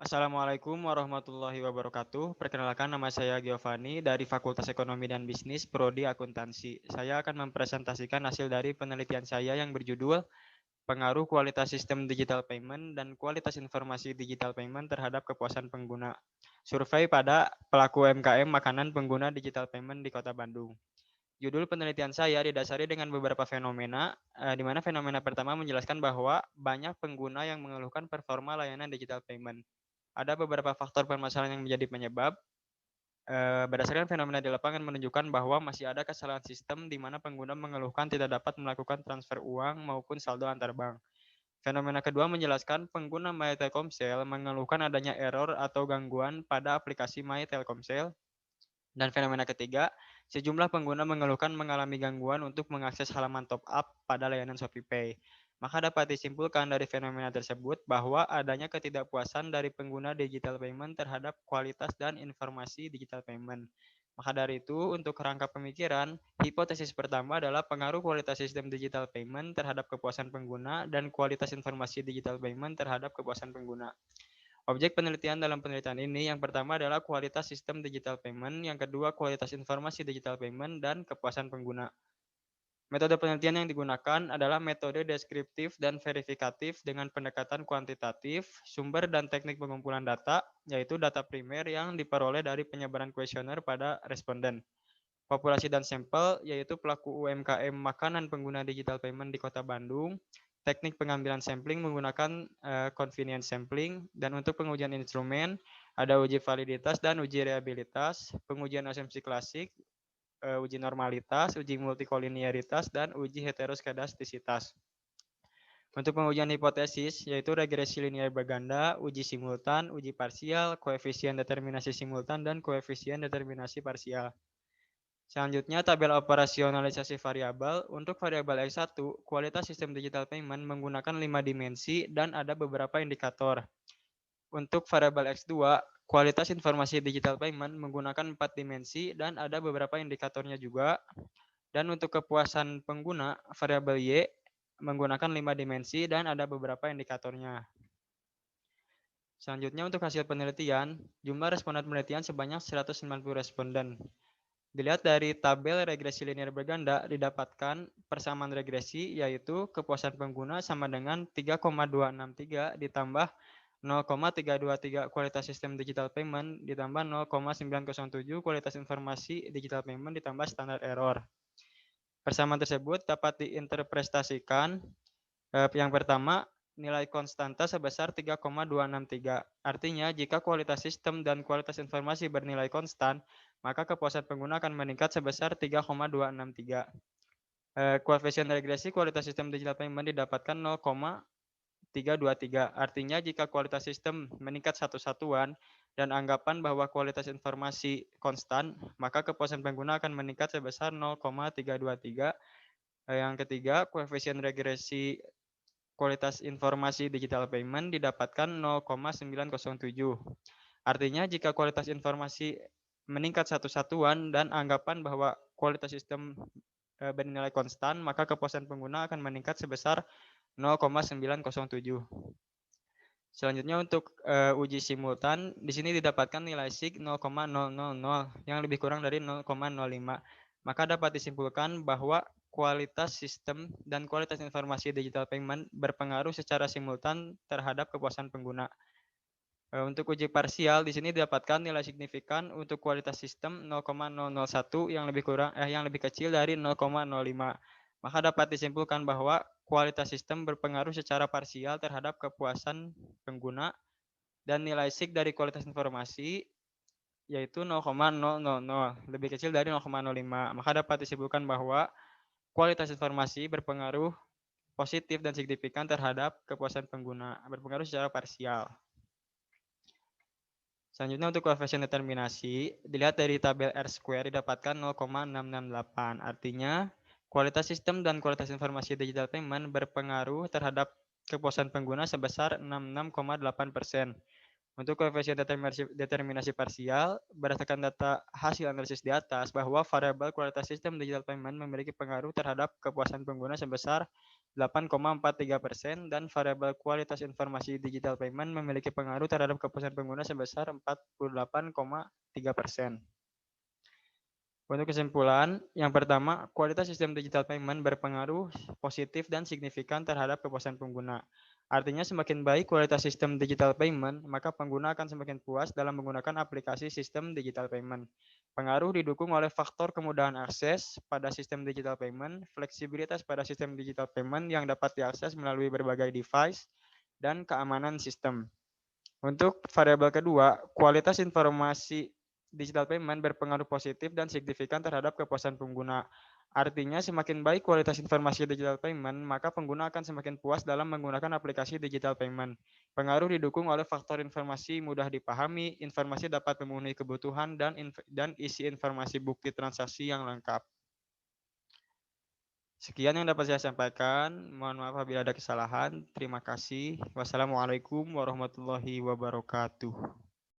Assalamualaikum warahmatullahi wabarakatuh. Perkenalkan, nama saya Giovanni dari Fakultas Ekonomi dan Bisnis, Prodi Akuntansi. Saya akan mempresentasikan hasil dari penelitian saya yang berjudul Pengaruh Kualitas Sistem Digital Payment dan Kualitas Informasi Digital Payment terhadap Kepuasan Pengguna. Survei pada pelaku UMKM makanan pengguna digital payment di Kota Bandung. Judul penelitian saya didasari dengan beberapa fenomena, di mana fenomena pertama menjelaskan bahwa banyak pengguna yang mengeluhkan performa layanan digital payment. Ada beberapa faktor permasalahan yang menjadi penyebab. Berdasarkan fenomena di lapangan menunjukkan bahwa masih ada kesalahan sistem di mana pengguna mengeluhkan tidak dapat melakukan transfer uang maupun saldo antar bank. Fenomena kedua menjelaskan pengguna My Telkomsel mengeluhkan adanya error atau gangguan pada aplikasi My Telkomsel. Dan fenomena ketiga, sejumlah pengguna mengeluhkan mengalami gangguan untuk mengakses halaman top up pada layanan ShopeePay. Maka dapat disimpulkan dari fenomena tersebut bahwa adanya ketidakpuasan dari pengguna digital payment terhadap kualitas dan informasi digital payment. Maka dari itu, untuk kerangka pemikiran, hipotesis pertama adalah pengaruh kualitas sistem digital payment terhadap kepuasan pengguna dan kualitas informasi digital payment terhadap kepuasan pengguna. Objek penelitian dalam penelitian ini yang pertama adalah kualitas sistem digital payment, yang kedua kualitas informasi digital payment, dan kepuasan pengguna. Metode penelitian yang digunakan adalah metode deskriptif dan verifikatif dengan pendekatan kuantitatif, sumber dan teknik pengumpulan data, yaitu data primer yang diperoleh dari penyebaran kuesioner pada responden. Populasi dan sampel, yaitu pelaku UMKM makanan pengguna digital payment di Kota Bandung. Teknik pengambilan sampling menggunakan convenience sampling, dan untuk pengujian instrumen ada uji validitas dan uji reliabilitas, pengujian asumsi klasik, uji normalitas, uji multikolinearitas, dan uji heteroskedastisitas. Untuk pengujian hipotesis, yaitu regresi linear berganda, uji simultan, uji parsial, koefisien determinasi simultan, dan koefisien determinasi parsial. Selanjutnya, tabel operasionalisasi variabel. Untuk variabel X1, kualitas sistem digital payment menggunakan 5 dimensi dan ada beberapa indikator. Untuk variabel X2, kualitas informasi digital payment menggunakan 4 dimensi dan ada beberapa indikatornya juga. Dan untuk kepuasan pengguna, variabel Y menggunakan 5 dimensi dan ada beberapa indikatornya. Selanjutnya, untuk hasil penelitian, jumlah responden penelitian sebanyak 190 responden. Dilihat dari tabel regresi linear berganda, didapatkan persamaan regresi, yaitu kepuasan pengguna sama dengan 3,263 ditambah 0,323 kualitas sistem digital payment ditambah 0,907 kualitas informasi digital payment ditambah standar error. Persamaan tersebut dapat diinterpretasikan. Yang pertama, nilai konstanta sebesar 3,263. Artinya, jika kualitas sistem dan kualitas informasi bernilai konstan, maka kepuasan pengguna akan meningkat sebesar 3,263. Koefisien regresi kualitas sistem digital payment didapatkan 0,323. Artinya, jika kualitas sistem meningkat satu satuan dan anggapan bahwa kualitas informasi konstan, maka kepuasan pengguna akan meningkat sebesar 0,323. Yang ketiga, koefisien regresi kualitas informasi digital payment didapatkan 0,907. Artinya, jika kualitas informasi meningkat satu satuan dan anggapan bahwa kualitas sistem bernilai konstan, maka kepuasan pengguna akan meningkat sebesar 0,907. Selanjutnya, untuk uji simultan, di sini didapatkan nilai sig 0,000 yang lebih kurang dari 0,05. Maka dapat disimpulkan bahwa kualitas sistem dan kualitas informasi digital payment berpengaruh secara simultan terhadap kepuasan pengguna. Untuk uji parsial, di sini didapatkan nilai signifikan untuk kualitas sistem 0,001 yang lebih kecil dari 0,05. Maka dapat disimpulkan bahwa kualitas sistem berpengaruh secara parsial terhadap kepuasan pengguna, dan nilai sig dari kualitas informasi yaitu 0,000, lebih kecil dari 0,05. Maka dapat disimpulkan bahwa kualitas informasi berpengaruh positif dan signifikan terhadap kepuasan pengguna, berpengaruh secara parsial. Selanjutnya, untuk koefisien determinasi, dilihat dari tabel R-square didapatkan 0,668. Artinya, kualitas sistem dan kualitas informasi digital payment berpengaruh terhadap kepuasan pengguna sebesar 66,8%. Untuk koefisien determinasi parsial, berdasarkan data hasil analisis di atas, bahwa variabel kualitas sistem digital payment memiliki pengaruh terhadap kepuasan pengguna sebesar 8,43% dan variabel kualitas informasi digital payment memiliki pengaruh terhadap kepuasan pengguna sebesar 48,3%. Untuk kesimpulan, yang pertama, kualitas sistem digital payment berpengaruh positif dan signifikan terhadap kepuasan pengguna. Artinya semakin baik kualitas sistem digital payment, maka pengguna akan semakin puas dalam menggunakan aplikasi sistem digital payment. Pengaruh didukung oleh faktor kemudahan akses pada sistem digital payment, fleksibilitas pada sistem digital payment yang dapat diakses melalui berbagai device, dan keamanan sistem. Untuk variabel kedua, kualitas informasi digital payment berpengaruh positif dan signifikan terhadap kepuasan pengguna. Artinya, semakin baik kualitas informasi digital payment, maka pengguna akan semakin puas dalam menggunakan aplikasi digital payment. Pengaruh didukung oleh faktor informasi mudah dipahami, informasi dapat memenuhi kebutuhan, dan isi informasi bukti transaksi yang lengkap. Sekian yang dapat saya sampaikan. Mohon maaf apabila ada kesalahan. Terima kasih. Wassalamualaikum warahmatullahi wabarakatuh.